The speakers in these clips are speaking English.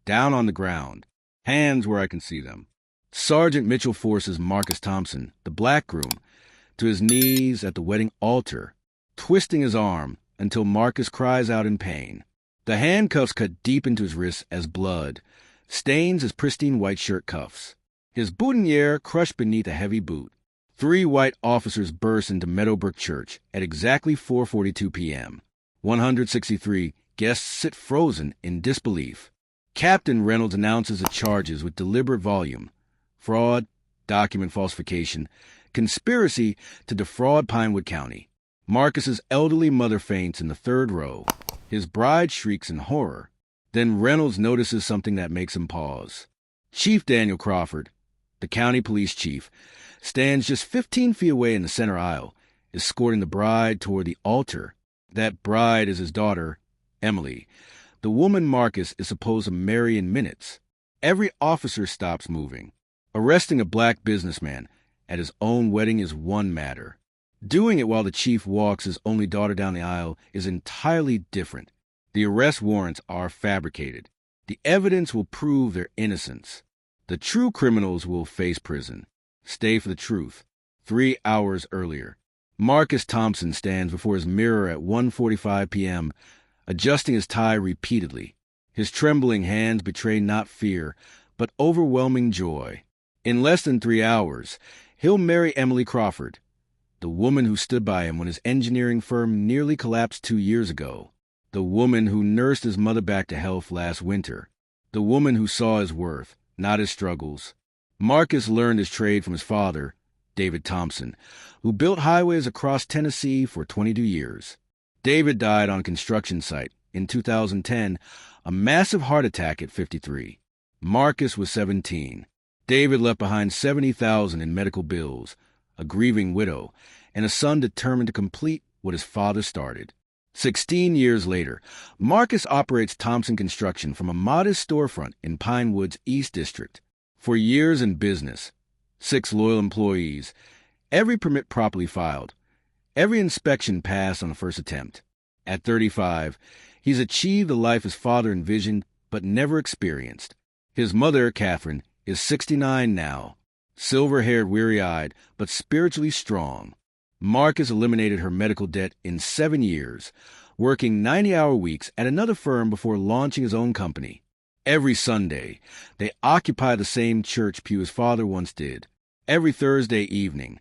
down on the ground, hands where I can see them. Sergeant Mitchell forces Marcus Thompson, the black groom, to his knees at the wedding altar, twisting his arm until Marcus cries out in pain. The handcuffs cut deep into his wrists as blood stains his pristine white shirt cuffs. His boutonniere crushed beneath a heavy boot. 3 white officers burst into Meadowbrook Church at exactly 4:42 p.m. 163 guests sit frozen in disbelief. Captain Reynolds announces the charges with deliberate volume: fraud, document falsification, conspiracy to defraud Pinewood County. Marcus's elderly mother faints in the 3rd row. His bride shrieks in horror. Then Reynolds notices something that makes him pause. Chief Daniel Crawford, the county police chief, stands just 15 feet away in the center aisle, escorting the bride toward the altar. That bride is his daughter, Emily, the woman Marcus is supposed to marry in minutes. Every officer stops moving. Arresting a black businessman at his own wedding is one matter. Doing it while the chief walks his only daughter down the aisle is entirely different. The arrest warrants are fabricated. The evidence will prove their innocence. The true criminals will face prison. Stay for the truth. 3 hours earlier, Marcus Thompson stands before his mirror at 1:45 p.m., adjusting his tie repeatedly. His trembling hands betray not fear, but overwhelming joy. In less than 3 hours, he'll marry Emily Crawford, the woman who stood by him when his engineering firm nearly collapsed 2 years ago, the woman who nursed his mother back to health last winter, the woman who saw his worth, not his struggles. Marcus learned his trade from his father, David Thompson, who built highways across Tennessee for 22 years. David died on a construction site in 2010, a massive heart attack at 53. Marcus was 17. David left behind $70,000 in medical bills, a grieving widow, and a son determined to complete what his father started. 16 years later, Marcus operates Thompson Construction from a modest storefront in Pinewood's East District. For years in business, 6 loyal employees, every permit properly filed, every inspection passed on the first attempt. At 35, he's achieved the life his father envisioned but never experienced. His mother, Catherine, is 69 now, silver-haired, weary-eyed, but spiritually strong. Marcus eliminated her medical debt in 7 years, working 90-hour weeks at another firm before launching his own company. Every Sunday, they occupy the same church pew his father once did. Every Thursday evening,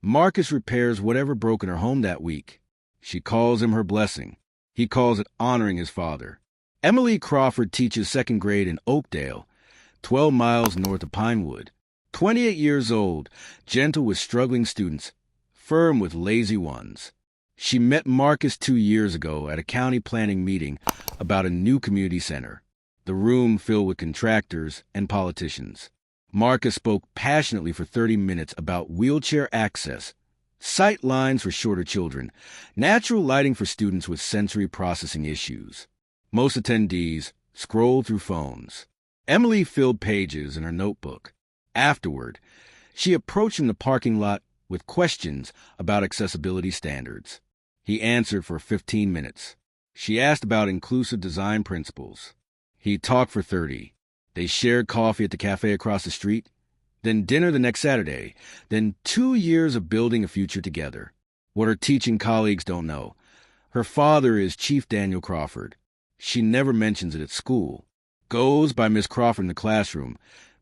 Marcus repairs whatever broke in her home that week. She calls him her blessing. He calls it honoring his father. Emily Crawford teaches 2nd grade in Oakdale, 12 miles north of Pinewood. 28 years old, gentle with struggling students, firm with lazy ones. She met Marcus 2 years ago at a county planning meeting about a new community center, the room filled with contractors and politicians. Marcus spoke passionately for 30 minutes about wheelchair access, sight lines for shorter children, natural lighting for students with sensory processing issues. Most attendees scrolled through phones. Emily filled pages in her notebook. Afterward, she approached him in the parking lot with questions about accessibility standards. He answered for 15 minutes. She asked about inclusive design principles. He talked for 30. They shared coffee at the cafe across the street, then dinner the next Saturday, then 2 years of building a future together. What her teaching colleagues don't know: her father is Chief Daniel Crawford. She never mentions it at school. Goes by Miss Crawford in the classroom,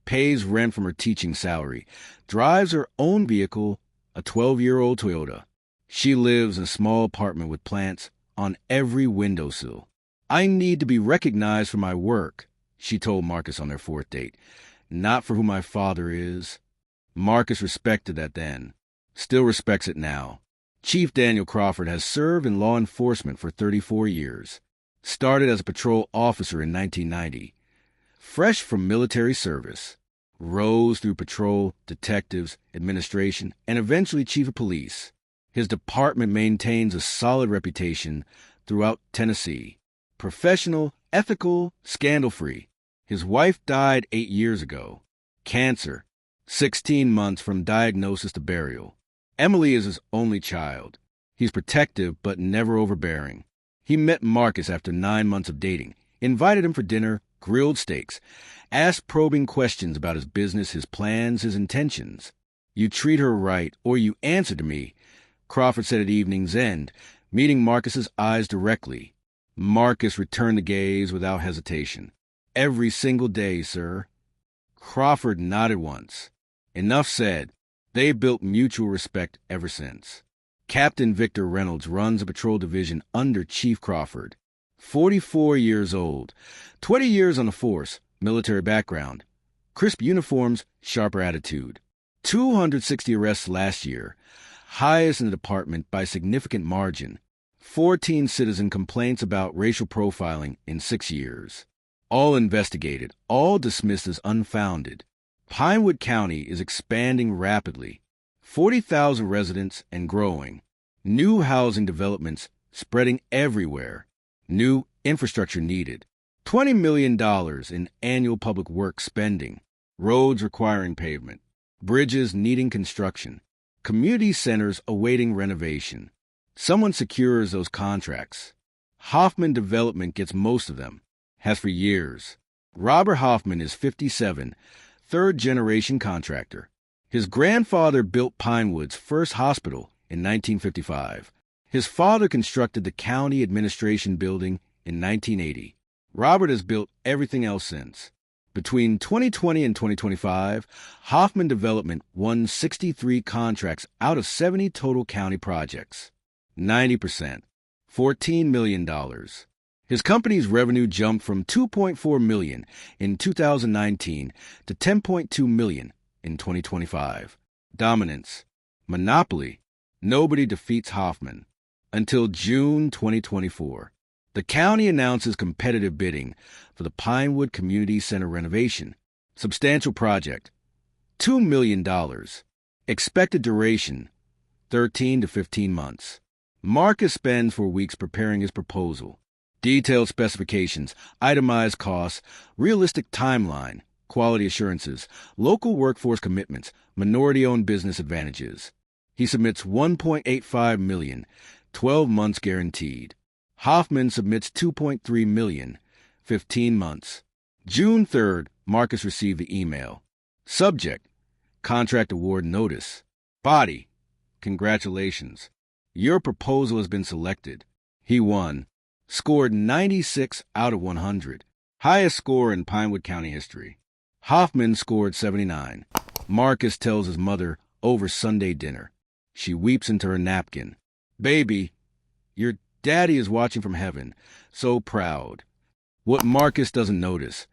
pays rent from her teaching salary, drives her own vehicle, a 12-year-old Toyota. She lives in a small apartment with plants on every windowsill. I need to be recognized for my work, she told Marcus on their 4th date, not for who my father is. Marcus respected that then, still respects it now. Chief Daniel Crawford has served in law enforcement for 34 years. Started as a patrol officer in 1990. Fresh from military service, rose through patrol, detectives, administration, and eventually chief of police. His department maintains a solid reputation throughout Tennessee. Professional, ethical, scandal-free. His wife died 8 years ago. Cancer. 16 months from diagnosis to burial. Emily is his only child. He's protective but never overbearing. He met Marcus after 9 months of dating, invited him for dinner, grilled steaks, ask probing questions about his business, his plans, his intentions. You treat her right, or you answer to me, Crawford said at evening's end, meeting Marcus's eyes directly. Marcus returned the gaze without hesitation. Every single day, sir. Crawford nodded once. Enough said. They built mutual respect ever since. Captain Victor Reynolds runs a patrol division under Chief Crawford. 44 years old, 20 years on the force, military background, crisp uniforms, sharper attitude. 260 arrests last year, highest in the department by significant margin. 14 citizen complaints about racial profiling in 6 years. All investigated, all dismissed as unfounded. Pinewood County is expanding rapidly. 40,000 residents and growing. New housing developments spreading everywhere. New infrastructure needed. $20 million in annual public works spending. Roads requiring pavement. Bridges needing construction. Community centers awaiting renovation. Someone secures those contracts. Hoffman Development gets most of them. Has for years. Robert Hoffman is 57, third-generation contractor. His grandfather built Pinewood's first hospital in 1955. His father constructed the county administration building in 1980. Robert has built everything else since. Between 2020 and 2025, Hoffman Development won 63 contracts out of 70 total county projects. 90%, $14 million. His company's revenue jumped from $2.4 million in 2019 to $10.2 million in 2025. Dominance. Monopoly. Nobody defeats Hoffman. Until June 2024. The county announces competitive bidding for the Pinewood Community Center renovation. Substantial project. $2 million. Expected duration. 13 to 15 months. Marcus spends 4 weeks preparing his proposal. Detailed specifications, itemized costs, realistic timeline, quality assurances, local workforce commitments, minority-owned business advantages. He submits $1.85 million, 12 months guaranteed. Hoffman submits $2.3 million, 15 months. June 3rd, Marcus received the email. Subject, contract award notice. Body, congratulations. Your proposal has been selected. He won. Scored 96 out of 100. Highest score in Pinewood County history. Hoffman scored 79. Marcus tells his mother over Sunday dinner. She weeps into her napkin. Baby, your daddy is watching from heaven. So proud. What Marcus doesn't notice.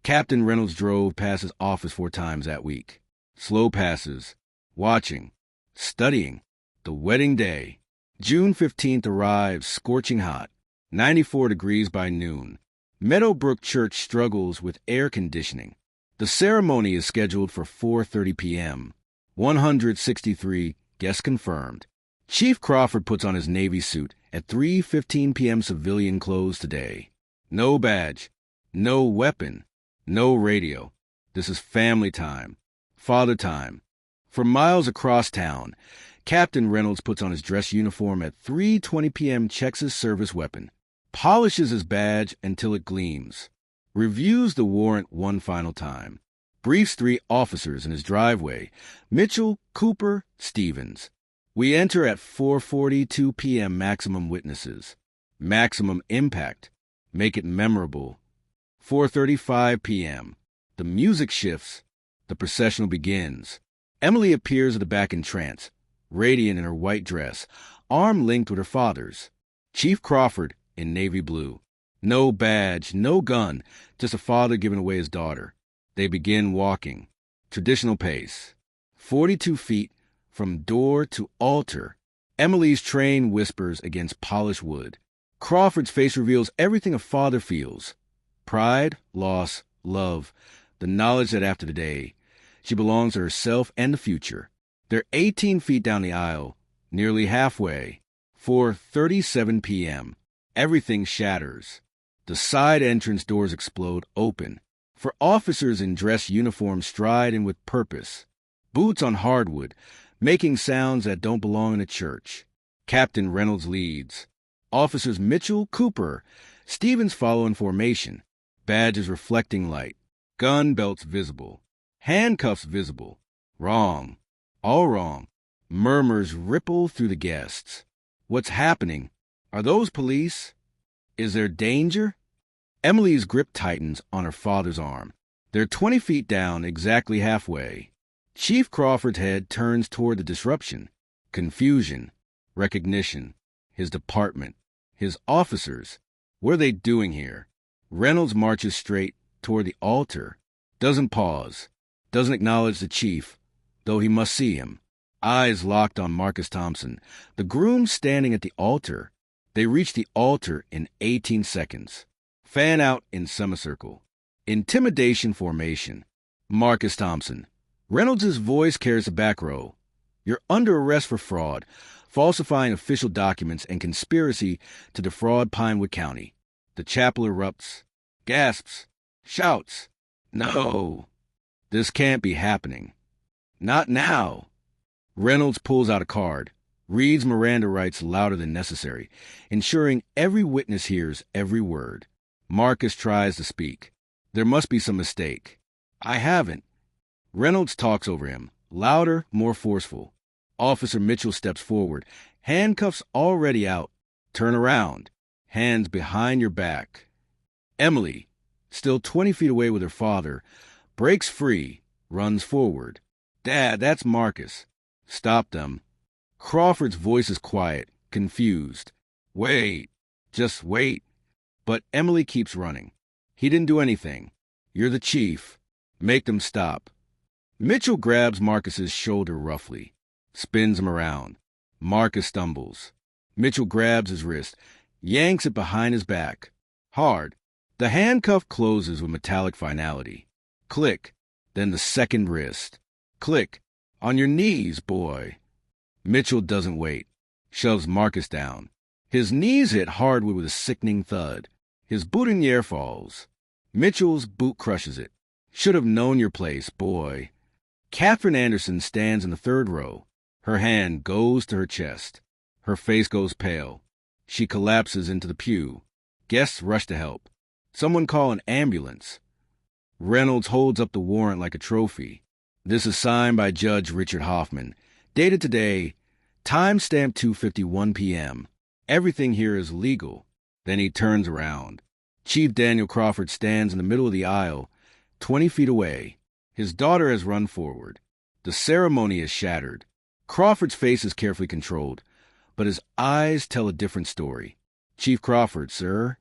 Captain Reynolds drove past his office 4 times that week. Slow passes. Watching. Studying. The wedding day. June 15th arrives scorching hot. 94 degrees by noon. Meadowbrook Church struggles with air conditioning. The ceremony is scheduled for 4:30 p.m. 163 guests confirmed. Chief Crawford puts on his Navy suit at 3:15 p.m. civilian clothes today. No badge, no weapon, no radio. This is family time, father time. For miles across town, Captain Reynolds puts on his dress uniform at 3:20 p.m., checks his service weapon, polishes his badge until it gleams, reviews the warrant one final time, briefs 3 officers in his driveway, Mitchell, Cooper, Stevens. We enter at 4:42 p.m. maximum witnesses. Maximum impact. Make it memorable. 4:35 p.m. The music shifts. The processional begins. Emily appears at the back in trance, radiant in her white dress, arm linked with her father's. Chief Crawford in navy blue. No badge, no gun, just a father giving away his daughter. They begin walking. Traditional pace. 42 feet from door to altar. Emily's train whispers against polished wood. Crawford's face reveals everything a father feels. Pride, loss, love, the knowledge that after the day, she belongs to herself and the future. They're 18 feet down the aisle, nearly halfway. 4:37 p.m. Everything shatters. The side entrance doors explode open. For officers in dress uniforms stride in with purpose. Boots on hardwood, making sounds that don't belong in a church. Captain Reynolds leads. Officers Mitchell, Cooper, Stevens follow in formation. Badges reflecting light. Gun belts visible. Handcuffs visible. Wrong. All wrong. Murmurs ripple through the guests. What's happening? Are those police? Is there danger? Emily's grip tightens on her father's arm. They're 20 feet down, exactly halfway. Chief Crawford's head turns toward the disruption. Confusion. Recognition. His department. His officers. What are they doing here? Reynolds marches straight toward the altar. Doesn't pause. Doesn't acknowledge the chief, though he must see him. Eyes locked on Marcus Thompson, the groom standing at the altar. They reach the altar in 18 seconds. Fan out in semicircle. Intimidation formation. Marcus Thompson. Reynolds' voice carries the back row. You're under arrest for fraud, falsifying official documents, and conspiracy to defraud Pinewood County. The chapel erupts, gasps, shouts. No, this can't be happening. Not now. Reynolds pulls out a card, reads Miranda rights louder than necessary, ensuring every witness hears every word. Marcus tries to speak. There must be some mistake. I haven't. Reynolds talks over him, louder, more forceful. Officer Mitchell steps forward, handcuffs already out. Turn around, hands behind your back. Emily, still 20 feet away with her father, breaks free, runs forward. Dad, that's Marcus. Stop them. Crawford's voice is quiet, confused. Wait, just wait. But Emily keeps running. He didn't do anything. You're the chief. Make them stop. Mitchell grabs Marcus's shoulder roughly, spins him around. Marcus stumbles. Mitchell grabs his wrist, yanks it behind his back. Hard. The handcuff closes with metallic finality. Click. Then the second wrist. Click. On your knees, boy. Mitchell doesn't wait. Shoves Marcus down. His knees hit hardwood with a sickening thud. His boutonniere falls. Mitchell's boot crushes it. Should have known your place, boy. Catherine Anderson stands in the third row. Her hand goes to her chest. Her face goes pale. She collapses into the pew. Guests rush to help. Someone call an ambulance. Reynolds holds up the warrant like a trophy. This is signed by Judge Richard Hoffman. Dated today, time-stamped 2:51 p.m. Everything here is legal. Then he turns around. Chief Daniel Crawford stands in the middle of the aisle, 20 feet away. His daughter has run forward. The ceremony is shattered. Crawford's face is carefully controlled, but his eyes tell a different story. Chief Crawford, sir.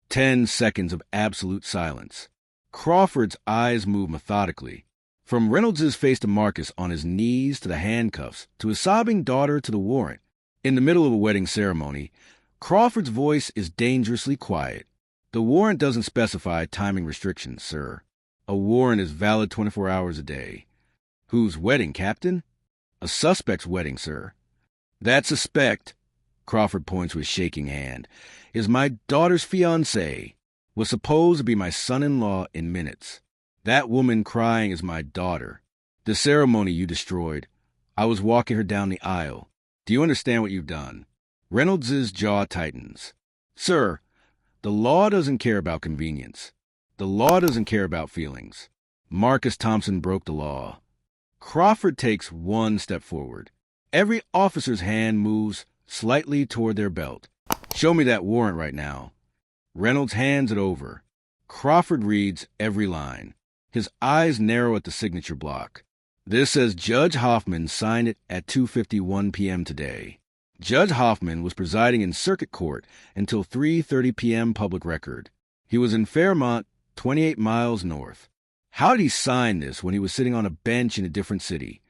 10 seconds of absolute silence. Crawford's eyes move methodically. From Reynolds' face to Marcus, on his knees to the handcuffs, to his sobbing daughter to the warrant. In the middle of a wedding ceremony, Crawford's voice is dangerously quiet. The warrant doesn't specify timing restrictions, sir. A warrant is valid 24 hours a day. Whose wedding, Captain? A suspect's wedding, sir. That suspect, Crawford points with shaking hand, is my daughter's fiancé. Was supposed to be my son-in-law in minutes. That woman crying is my daughter. The ceremony you destroyed. I was walking her down the aisle. Do you understand what you've done? Reynolds' jaw tightens. Sir, the law doesn't care about convenience. The law doesn't care about feelings. Marcus Thompson broke the law. Crawford takes one step forward. Every officer's hand moves slightly toward their belt. Show me that warrant right now. Reynolds hands it over. Crawford reads every line. His eyes narrow at the signature block. This says Judge Hoffman signed it at 2:51 p.m. today. Judge Hoffman was presiding in circuit court until 3:30 p.m. public record. He was in Fairmont, 28 miles north. How did he sign this when he was sitting on a bench in a different city?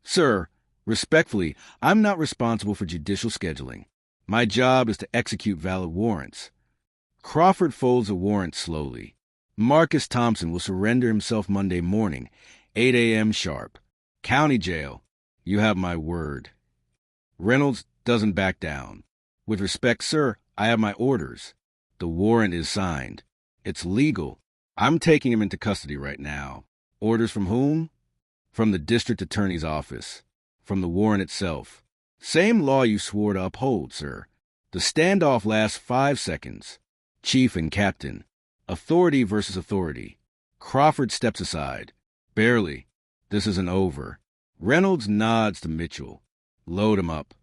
Sir, respectfully, I'm not responsible for judicial scheduling. My job is to execute valid warrants. Crawford folds a warrant slowly. Marcus Thompson will surrender himself Monday morning, 8 a.m. sharp. County jail. You have my word. Reynolds doesn't back down. With respect, sir, I have my orders. The warrant is signed. It's legal. I'm taking him into custody right now. Orders from whom? From the district attorney's office. From the warrant itself. Same law you swore to uphold, sir. The standoff lasts 5 seconds. Chief and captain. Authority versus authority. Crawford steps aside. Barely. This isn't over. Reynolds nods to Mitchell. Load him up.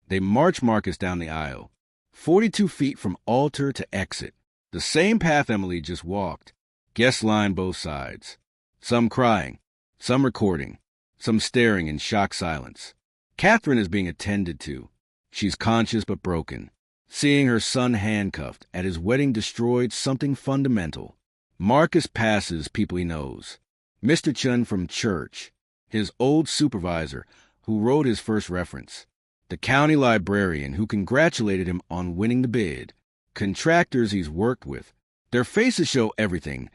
They march Marcus down the aisle. 42 feet from altar to exit. The same path Emily just walked. Guests line both sides. Some crying. Some recording. Some staring in shocked silence. Catherine is being attended to. She's conscious but broken. Seeing her son handcuffed at his wedding destroyed something fundamental. Marcus passes people he knows. Mr. Chun from church, his old supervisor who wrote his first reference, the county librarian who congratulated him on winning the bid, contractors he's worked with. Their faces show everything: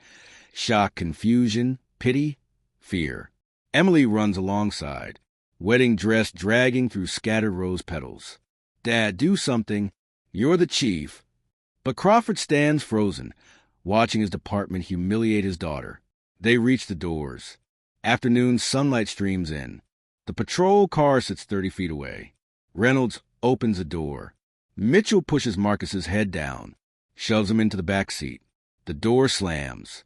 shock, confusion, pity, fear. Emily runs alongside, wedding dress dragging through scattered rose petals. Dad, do something. You're the chief. But Crawford stands frozen, watching his department humiliate his daughter. They reach the doors. Afternoon sunlight streams in. The patrol car sits 30 feet away. Reynolds opens the door. Mitchell pushes Marcus's head down, shoves him into the back seat. The door slams.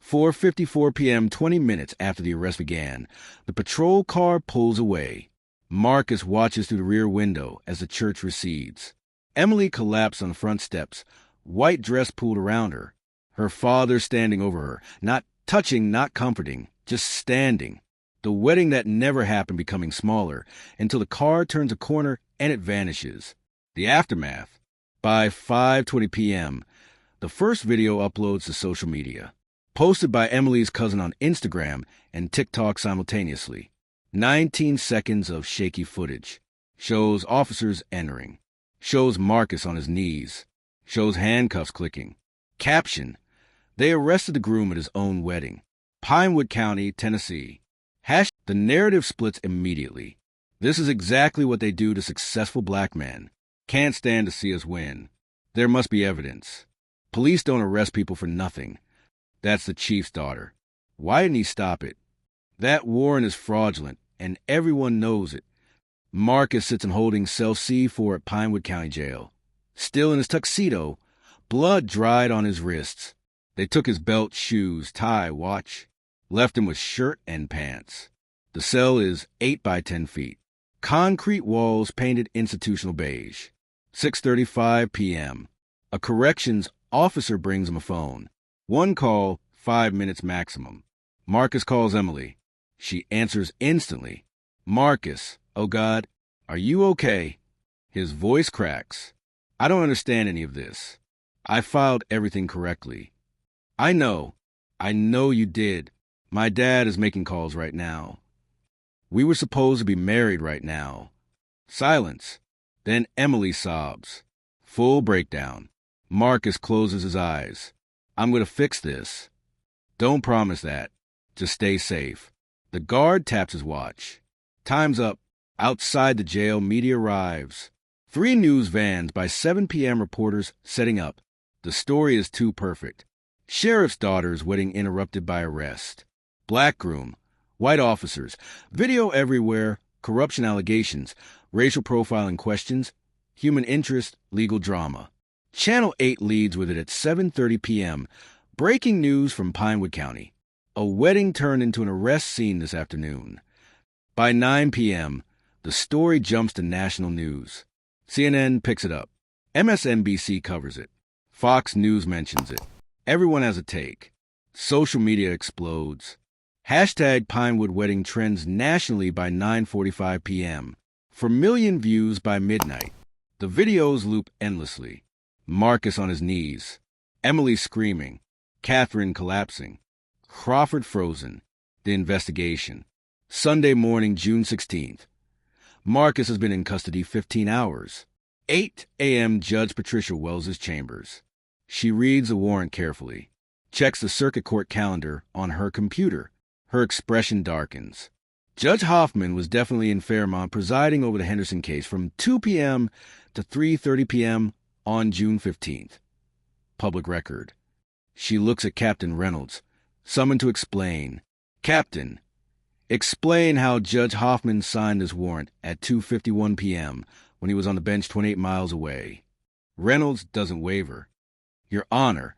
4:54 p.m., 20 minutes after the arrest began, the patrol car pulls away. Marcus watches through the rear window as the church recedes. Emily collapsed on the front steps, white dress pulled around her. Her father standing over her, not touching, not comforting, just standing. The wedding that never happened becoming smaller until the car turns a corner and it vanishes. The aftermath. By 5:20 p.m., the first video uploads to social media. Posted by Emily's cousin on Instagram and TikTok simultaneously. 19 seconds of shaky footage. Shows officers entering. Shows Marcus on his knees. Shows handcuffs clicking. Caption: they arrested the groom at his own wedding. Pinewood County, Tennessee. The narrative splits immediately. This is exactly what they do to successful black men. Can't stand to see us win. There must be evidence. Police don't arrest people for nothing. That's the chief's daughter. Why didn't he stop it? That warrant is fraudulent, and everyone knows it. Marcus sits in holding cell C4 at Pinewood County Jail. Still in his tuxedo, blood dried on his wrists. They took his belt, shoes, tie, watch. Left him with shirt and pants. The cell is 8 by 10 feet. Concrete walls painted institutional beige. 6:35 p.m. A corrections officer brings him a phone. One call, 5 minutes maximum. Marcus calls Emily. She answers instantly. Marcus, oh God, are you okay? His voice cracks. I don't understand any of this. I filed everything correctly. I know you did. My dad is making calls right now. We were supposed to be married right now. Silence. Then Emily sobs. Full breakdown. Marcus closes his eyes. I'm going to fix this. Don't promise that. Just stay safe. The guard taps his watch. Time's up. Outside the jail, media arrives. 3 news vans by 7 p.m. reporters setting up. The story is too perfect. Sheriff's daughter's wedding interrupted by arrest. Black groom. White officers. Video everywhere. Corruption allegations. Racial profiling questions. Human interest. Legal drama. Channel 8 leads with it at 7:30 p.m. Breaking news from Pinewood County. A wedding turned into an arrest scene this afternoon. By 9 p.m., the story jumps to national news. CNN picks it up. MSNBC covers it. Fox News mentions it. Everyone has a take. Social media explodes. Hashtag Pinewood Wedding trends nationally by 9:45 p.m. For million views by midnight. The videos loop endlessly. Marcus on his knees. Emily screaming. Catherine collapsing. Crawford frozen. The investigation. Sunday morning, June 16th. Marcus has been in custody 15 hours. 8 a.m. Judge Patricia Wells's chambers. She reads the warrant carefully. Checks the circuit court calendar on her computer. Her expression darkens. Judge Hoffman was definitely in Fairmont presiding over the Henderson case from 2 p.m. to 3:30 p.m. on June 15th. Public record. She looks at Captain Reynolds, summoned to explain. Captain, explain how Judge Hoffman signed this warrant at 2:51 p.m. when he was on the bench 28 miles away. Reynolds doesn't waver. Your Honor,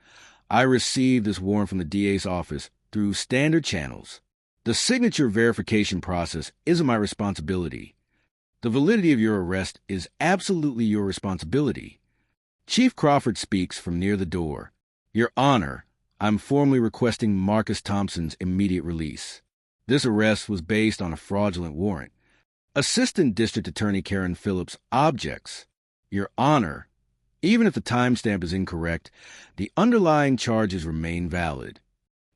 I received this warrant from the DA's office through standard channels. The signature verification process isn't my responsibility. The validity of your arrest is absolutely your responsibility. Chief Crawford speaks from near the door. Your Honor, I'm formally requesting Marcus Thompson's immediate release. This arrest was based on a fraudulent warrant. Assistant District Attorney Karen Phillips objects. Your Honor, even if the timestamp is incorrect, the underlying charges remain valid.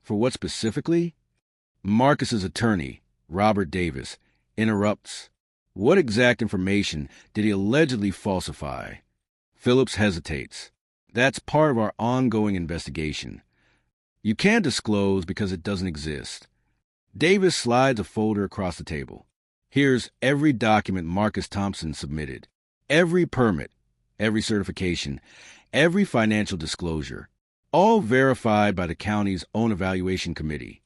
For what specifically? Marcus's attorney, Robert Davis, interrupts. What exact information did he allegedly falsify? Phillips hesitates. That's part of our ongoing investigation. You can't disclose because it doesn't exist. Davis slides a folder across the table. Here's every document Marcus Thompson submitted. Every permit, every certification, every financial disclosure. All verified by the county's own evaluation committee.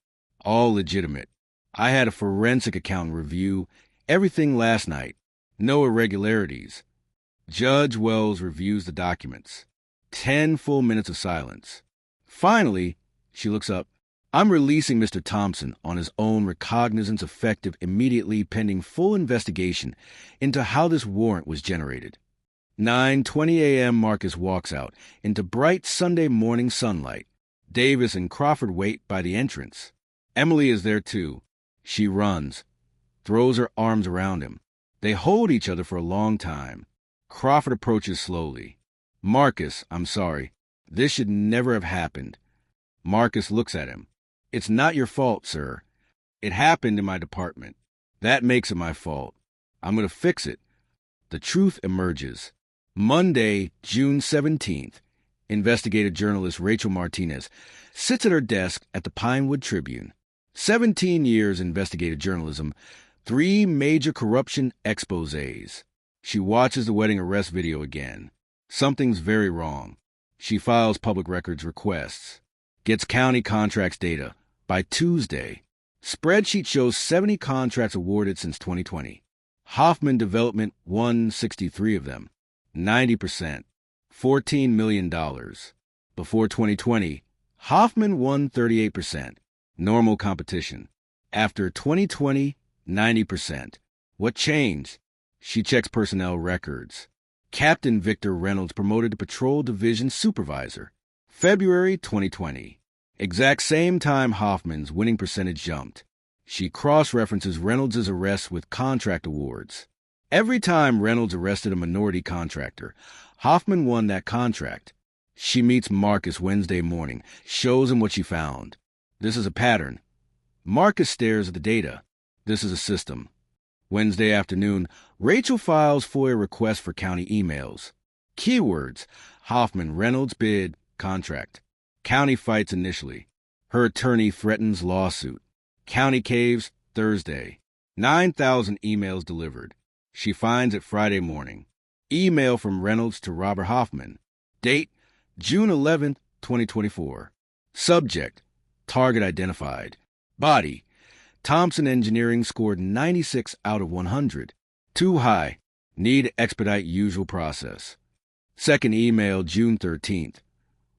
All legitimate. I had a forensic accountant review everything last night. No irregularities. Judge Wells reviews the documents. 10 full minutes of silence. Finally, she looks up. I'm releasing Mr. Thompson on his own recognizance effective immediately pending full investigation into how this warrant was generated. 9:20 a.m. Marcus walks out into bright Sunday morning sunlight. Davis and Crawford wait by the entrance. Emily is there too. She runs, throws her arms around him. They hold each other for a long time. Crawford approaches slowly. Marcus, I'm sorry. This should never have happened. Marcus looks at him. It's not your fault, sir. It happened in my department. That makes it my fault. I'm going to fix it. The truth emerges. Monday, June 17th, investigative journalist Rachel Martinez sits at her desk at the Pinewood Tribune. 17 years investigative journalism, 3 major corruption exposés. She watches the wedding arrest video again. Something's very wrong. She files public records requests. Gets county contracts data. By Tuesday, spreadsheet shows 70 contracts awarded since 2020. Hoffman Development won 63 of them. 90%. $14 million. Before 2020, Hoffman won 38%. Normal competition. After 2020, 90%. What changed? She checks personnel records. Captain Victor Reynolds promoted to Patrol Division Supervisor. February 2020. Exact same time Hoffman's winning percentage jumped. She cross-references Reynolds' arrests with contract awards. Every time Reynolds arrested a minority contractor, Hoffman won that contract. She meets Marcus Wednesday morning, shows him what she found. This is a pattern. Marcus stares at the data. This is a system. Wednesday afternoon, Rachel files FOIA requests for county emails. Keywords: Hoffman Reynolds bid, contract. County fights initially. Her attorney threatens lawsuit. County caves, Thursday. 9,000 emails delivered. She finds it Friday morning. Email from Reynolds to Robert Hoffman. Date, June 11th, 2024. Subject, target identified. Body, Thompson Engineering scored 96 out of 100. Too high. Need to expedite usual process. Second email, June 13th.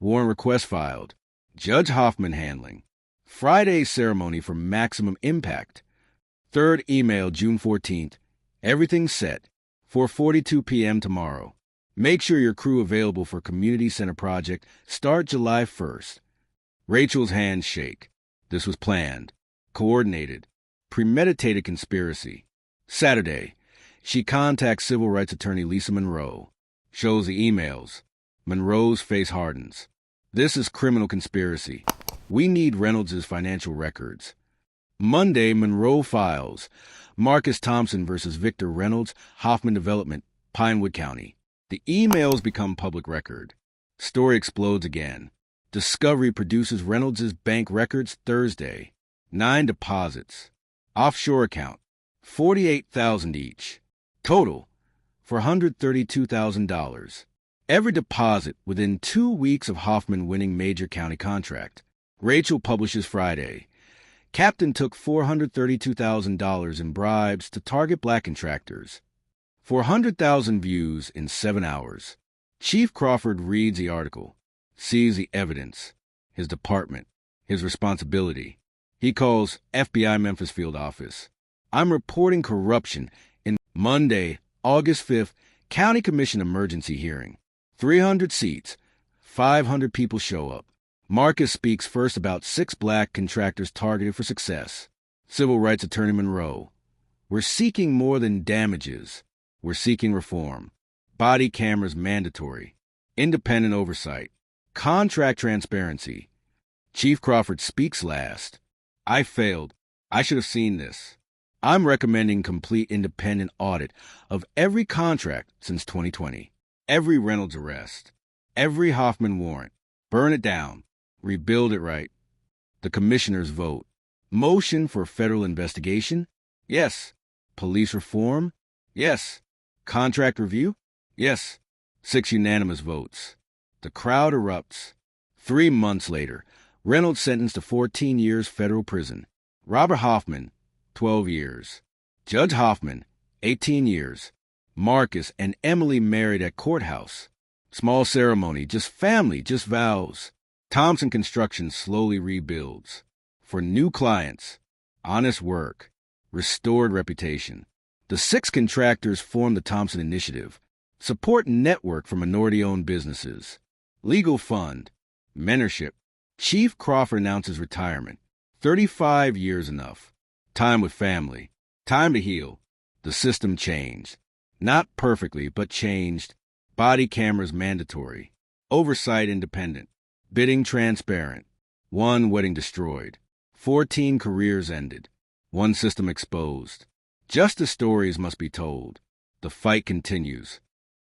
Warrant request filed. Judge Hoffman handling. Friday ceremony for maximum impact. Third email, June 14th. Everything set. 4:42 p.m. tomorrow. Make sure your crew available for community center project. Start July 1st. Rachel's hands shake. This was planned. Coordinated. Premeditated conspiracy. Saturday. She contacts civil rights attorney Lisa Monroe. Shows the emails. Monroe's face hardens. This is criminal conspiracy. We need Reynolds' financial records. Monday, Monroe files. Marcus Thompson versus Victor Reynolds, Hoffman Development, Pinewood County. The emails become public record. Story explodes again. Discovery produces Reynolds' bank records Thursday. 9 deposits. Offshore account. $48,000 each. Total, $432,000. Every deposit within 2 weeks of Hoffman winning major county contract. Rachel publishes Friday. Captain took $432,000 in bribes to target black contractors. 400,000 views in 7 hours. Chief Crawford reads the article, sees the evidence. his department, his responsibility. He calls FBI Memphis Field Office. I'm reporting corruption in Monday, August 5th, County Commission emergency hearing. 300 seats, 500 people show up. Marcus speaks first about 6 black contractors targeted for success. Civil rights attorney Monroe. We're seeking more than damages. We're seeking reform. Body cameras mandatory. Independent oversight. Contract transparency. Chief Crawford speaks last. I failed. I should have seen this. I'm recommending complete independent audit of every contract since 2020. Every Reynolds arrest. Every Hoffman warrant. Burn it down. Rebuild it right. The commissioners vote. Motion for federal investigation? Yes. Police reform? Yes. Contract review? Yes. 6 unanimous votes. The crowd erupts. 3 months later, Reynolds sentenced to 14 years federal prison. Robert Hoffman, 12 years. Judge Hoffman, 18 years. Marcus and Emily married at courthouse. Small ceremony, just family, just vows. Thompson Construction slowly rebuilds. For new clients, honest work, restored reputation. The 6 contractors form the Thompson Initiative. Support network for minority-owned businesses. Legal fund. Mentorship. Chief Crawford announces retirement. 35 years enough. Time with family. Time to heal. The system changed. Not perfectly, but changed. Body cameras mandatory. Oversight independent. Bidding transparent. 1 wedding destroyed. 14 careers ended. 1 system exposed. Justice stories must be told. The fight continues.